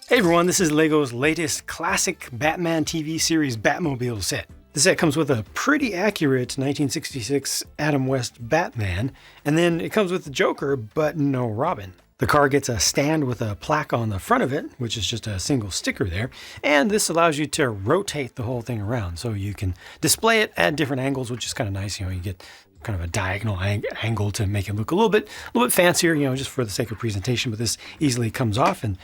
Hey everyone, this is LEGO's latest classic Batman TV series Batmobile set. The set comes with a pretty accurate 1966 Adam West Batman, and then it comes with the Joker, but no Robin. The car gets a stand with a plaque on the front of it, which is just a single sticker there, and this allows you to rotate the whole thing around, so you can display it at different angles, which is kind of nice. You know, you get kind of a diagonal angle to make it look a little bit fancier, you know, just for the sake of presentation, but this easily comes off, and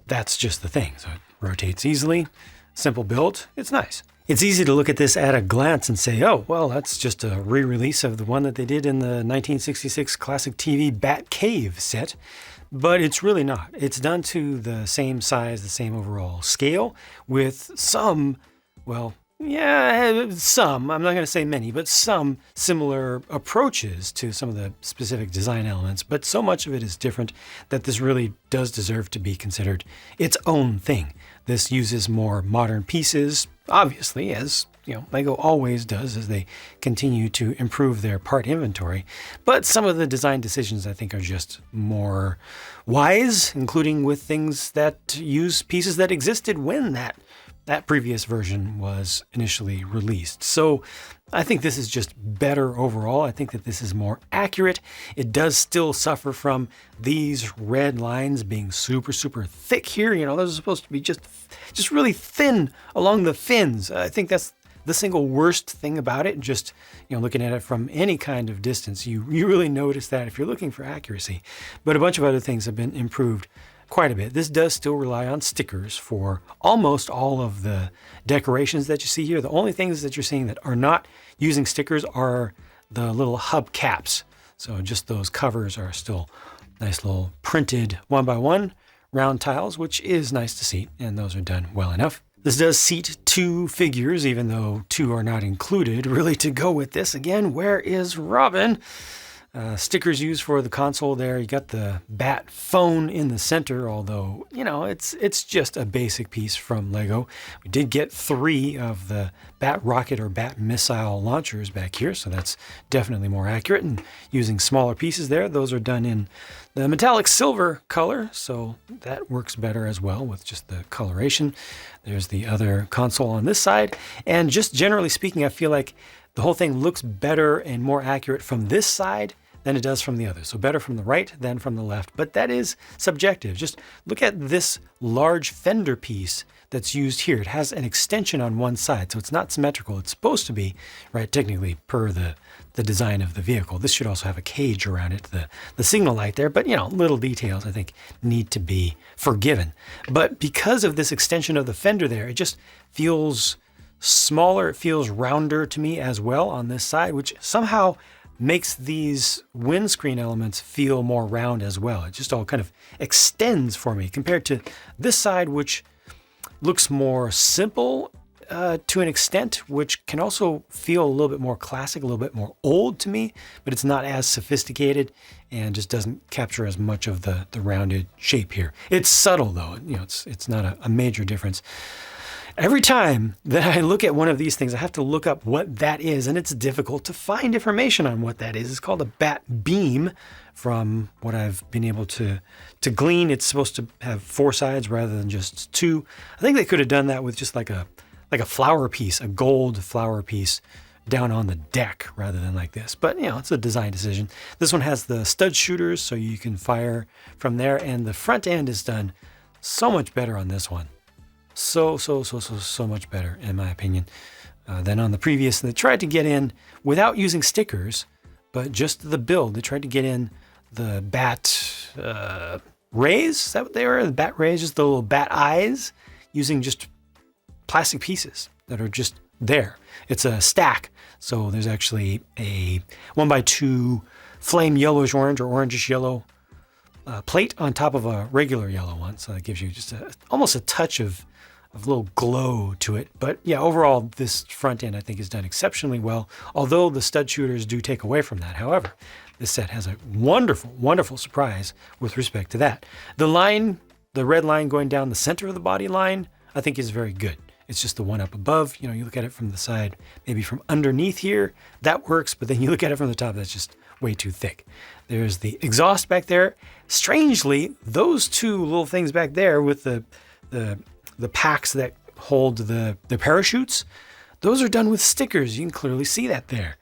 that's just the thing. So it rotates easily, simple build, it's nice. It's easy to look at this at a glance and say, oh, well, that's just a re-release of the one that they did in the 1966 classic TV Batcave set, but it's really not. It's done to the same size, the same overall scale, with some, well, yeah, some, I'm not going to say many, but some similar approaches to some of the specific design elements, but so much of it is different that this really does deserve to be considered its own thing. This uses more modern pieces, obviously, as you know, LEGO always does as they continue to improve their part inventory, but some of the design decisions I think are just more wise, including with things that use pieces that existed when that previous version was initially released. So I think this is just better overall. I think that this is more accurate. It does still suffer from these red lines being super thick here. You know, those are supposed to be just really thin along the fins. I think that's the single worst thing about it. Just, you know, looking at it from any kind of distance, you really notice that if you're looking for accuracy. But a bunch of other things have been improved quite a bit. This does still rely on stickers for almost all of the decorations that you see here. The only things that you're seeing that are not using stickers are the little hub caps. So just those covers are still nice little printed 1x1 round tiles, which is nice to see, and those are done well enough. This does seat 2 figures, even though 2 are not included really to go with this. Again, where is Robin? Stickers used for the console there. You got the Bat phone in the center, although, you know, it's just a basic piece from LEGO. We did get 3 of the Bat rocket or Bat missile launchers back here, so that's definitely more accurate. And using smaller pieces there, those are done in the metallic silver color, so that works better as well with just the coloration. There's the other console on this side, and just generally speaking, I feel like the whole thing looks better and more accurate from this side than it does from the other. So better from the right than from the left, but that is subjective. Just look at this large fender piece that's used here. It has an extension on one side, so it's not symmetrical. It's supposed to be, right, technically per the design of the vehicle. This should also have a cage around it, the signal light there, but you know, little details I think need to be forgiven. But because of this extension of the fender there, it just feels smaller, it feels rounder to me as well on this side, which somehow makes these windscreen elements feel more round as well. It just all kind of extends for me compared to this side, which looks more simple to an extent, which can also feel a little bit more classic, a little bit more old to me, but it's not as sophisticated and just doesn't capture as much of the rounded shape here. It's subtle though, you know, it's not a major difference. Every time that I look at one of these things, I have to look up what that is, and it's difficult to find information on what that is. It's called a bat beam from what I've been able to glean. It's supposed to have 4 sides rather than just 2. I think they could have done that with just like a flower piece, a gold flower piece down on the deck rather than like this. But, you know, it's a design decision. This one has the stud shooters, so you can fire from there, and the front end is done so much better on this one. So much better, in my opinion, than on the previous. They tried to get in without using stickers, but just the build. They tried to get in the bat rays. Is that what they were? The bat rays, just the little bat eyes, using just plastic pieces that are just there. It's a stack, so there's actually a 1x2 flame yellowish orange or orangish yellow plate on top of a regular yellow one. So that gives you just almost a touch of little glow to it. But yeah, overall, this front end I think is done exceptionally well, although the stud shooters do take away from that. However, this set has a wonderful surprise with respect to that. The line, the red line going down the center of the body line, I think is very good. It's just the one up above. You know, you look at it from the side, maybe from underneath here, that works, but then you look at it from the top, that's just way too thick. There's the exhaust back there. Strangely, those 2 little things back there with the the packs that hold the parachutes, those are done with stickers. You can clearly see that there.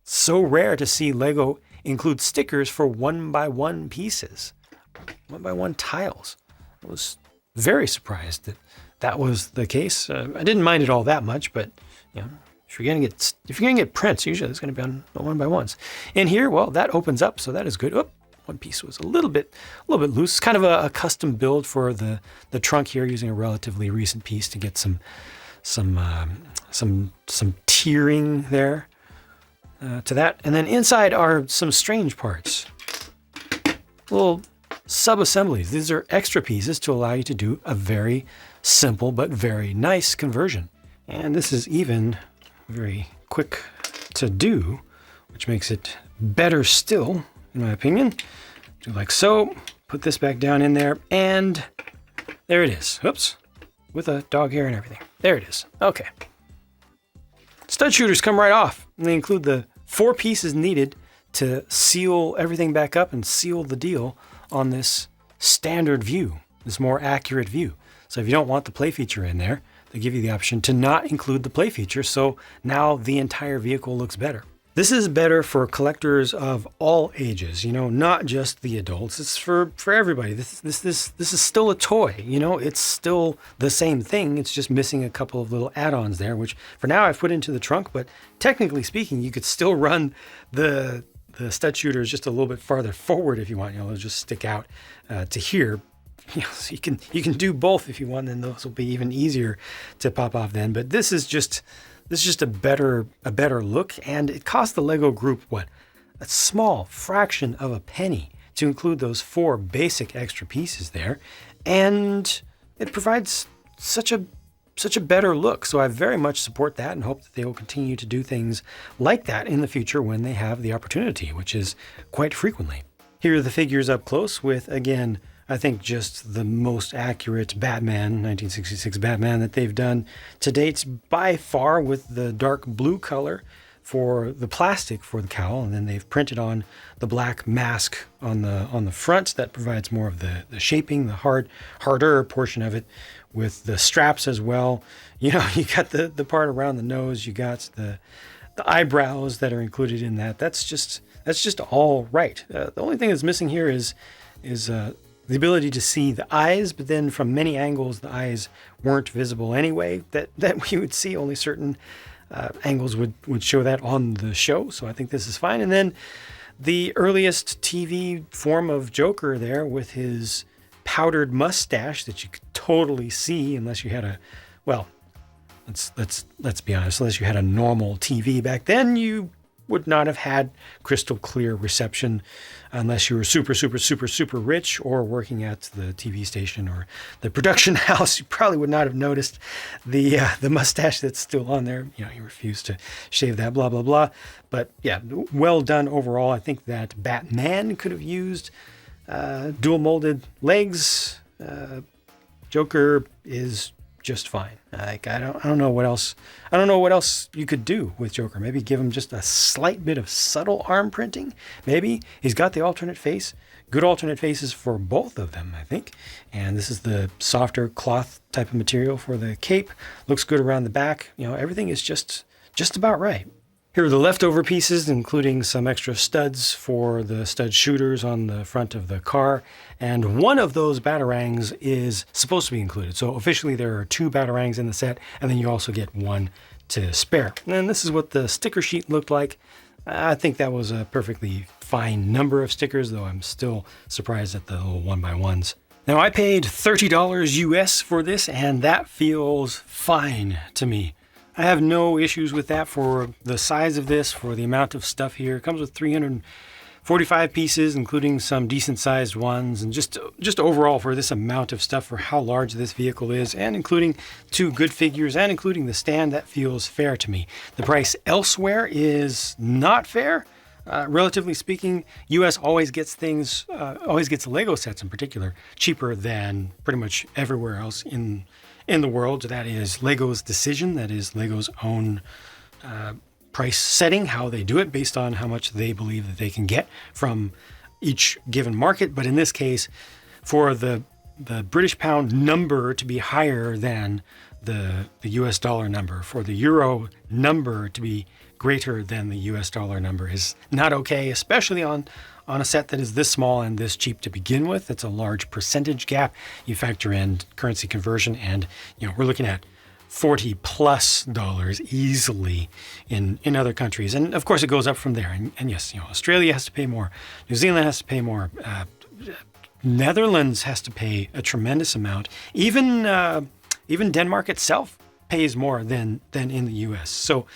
So rare to see Lego include stickers for 1x1 pieces, 1x1 tiles. I was very surprised that that was the case. I didn't mind it all that much, but you know, if you're gonna get prints, usually it's gonna be on 1x1s. And here, well, that opens up, so that is good. Oh, one piece was a little bit loose. It's kind of a custom build for the trunk here, using a relatively recent piece to get some tearing there to that. And then inside are some strange parts, little sub-assemblies. These are extra pieces to allow you to do a very simple but very nice conversion. And this is even very quick to do, which makes it better still, in my opinion. Do like so, put this back down in there, and there it is. Oops, with a dog hair and everything. There it is. Okay. Stud shooters come right off, and they include the 4 pieces needed to seal everything back up and seal the deal on this standard view, this more accurate view. So if you don't want the play feature in there, they give you the option to not include the play feature, so now the entire vehicle looks better. This is better for collectors of all ages, you know, not just the adults. It's for everybody. This is still a toy, you know, it's still the same thing. It's just missing a couple of little add-ons there, which for now I've put into the trunk, but technically speaking, you could still run the stud shooters just a little bit farther forward if you want. You know, they'll just stick out to here. You know, so you can do both if you want, and those will be even easier to pop off then. But this is just a better look, and it cost the Lego group what, a small fraction of a penny to include those 4 basic extra pieces there, and it provides such a better look. So I very much support that and hope that they will continue to do things like that in the future when they have the opportunity, which is quite frequently. Here are the figures up close with, again, I think just the most accurate Batman, 1966 Batman that they've done to date by far, with the dark blue color for the plastic for the cowl, and then they've printed on the black mask on the front that provides more of the shaping, the harder portion of it, with the straps as well. You know, you got the part around the nose, you got the eyebrows that are included in that. That's just all right. The only thing that's missing here is the ability to see the eyes, but then from many angles, the eyes weren't visible anyway. That we would see, only certain angles would show that on the show. So I think this is fine. And then the earliest TV form of Joker there, with his powdered mustache that you could totally see, unless you had let's be honest, unless you had a normal TV back then, you would not have had crystal clear reception unless you were super rich or working at the TV station or the production house. You probably would not have noticed the mustache that's still on there. You know, he refused to shave that, blah, blah, blah. But yeah, well done overall. I think that Batman could have used dual molded legs. Joker is just fine. Like, I don't know what else. I don't know what else you could do with Joker. Maybe give him just a slight bit of subtle arm printing. Maybe he's got the alternate face. Good alternate faces for both of them, I think. And this is the softer cloth type of material for the cape. Looks good around the back. You know, everything is just about right. Here are the leftover pieces, including some extra studs for the stud shooters on the front of the car. And one of those batarangs is supposed to be included. So officially there are 2 batarangs in the set, and then you also get 1 to spare. And this is what the sticker sheet looked like. I think that was a perfectly fine number of stickers, though I'm still surprised at the little 1x1s. Now, I paid $30 US for this, and that feels fine to me. I have no issues with that for the size of this, for the amount of stuff here. It comes with 345 pieces, including some decent sized ones, and just overall for this amount of stuff, for how large this vehicle is, and including 2 good figures, and including the stand, that feels fair to me. The price elsewhere is not fair. Relatively speaking, US always gets Lego sets in particular cheaper than pretty much everywhere else in the world. That is Lego's decision. That is Lego's own price setting, how they do it based on how much they believe that they can get from each given market. But in this case, for the the British pound number to be higher than the US dollar number. For the euro number to be greater than the US dollar number is not okay, especially on a set that is this small and this cheap to begin with. It's a large percentage gap. You factor in currency conversion, and we're looking at $40+ easily in other countries. And of course it goes up from there. And yes, Australia has to pay more. New Zealand has to pay more. Netherlands has to pay a tremendous amount. Even Denmark itself pays more than in the US. So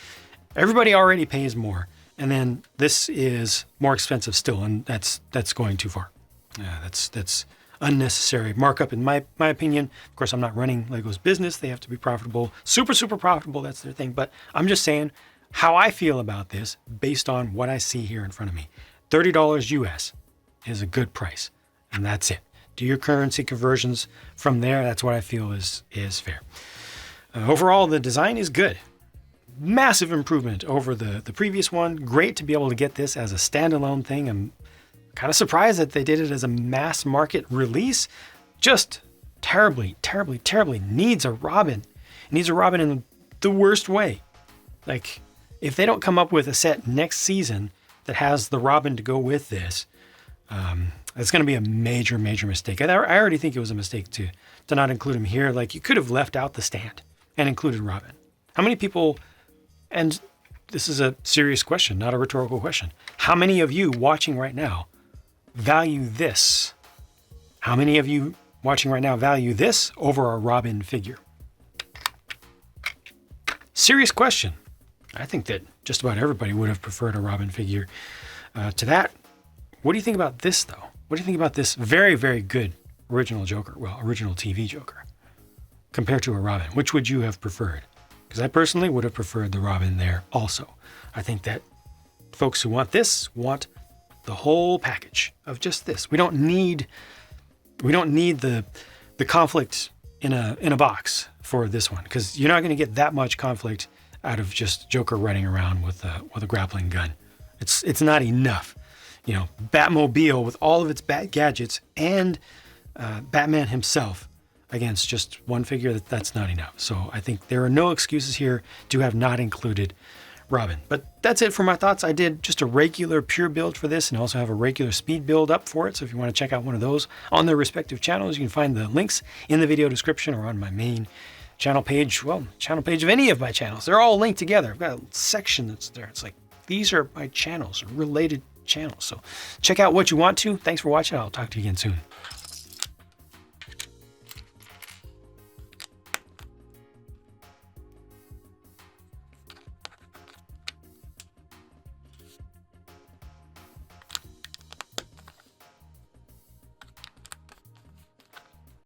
everybody already pays more. And then this is more expensive still, and that's going too far. That's unnecessary markup in my opinion. Of course, I'm not running Lego's business. They have to be profitable, super profitable. That's their thing. But I'm just saying how I feel about this based on what I see here in front of me. $30 US is a good price, and that's it. Do your currency conversions from there. That's what I feel is fair. Overall, the design is good. Massive improvement over the previous one. Great to be able to get this as a standalone thing. I'm kind of surprised that they did it as a mass market release. Just terribly needs a Robin. It needs a Robin in the worst way. Like, if they don't come up with a set next season that has the Robin to go with this, it's going to be a major mistake. I already think it was a mistake to not include him here. Like, you could have left out the stand and included Robin. How many people, and this is a serious question, not a rhetorical question, how many of you watching right now value this? How many of you watching right now value this over a Robin figure? Serious question. I think that just about everybody would have preferred a Robin figure to that. What do you think about this, though? What do you think about this very good original Joker? Well, original TV Joker compared to a Robin. Which would you have preferred? Because I personally would have preferred the Robin there also. I think that folks who want this want the whole package of just this. We don't need the conflict in a box for this one, because you're not going to get that much conflict out of just Joker running around with a grappling gun. It's not enough. Batmobile with all of its Bat gadgets and Batman himself against just one figure, that's not enough. So I think there are no excuses here to have not included Robin. But that's it for my thoughts. I did just a regular pure build for this, and also have a regular speed build up for it. So if you want to check out one of those on their respective channels, you can find the links in the video description or on my main channel page. Well, channel page of any of my channels. They're all linked together. I've got a section that's there. It's like, these are my channels, related channels. So check out what you want to. Thanks for watching. I'll talk to you again soon.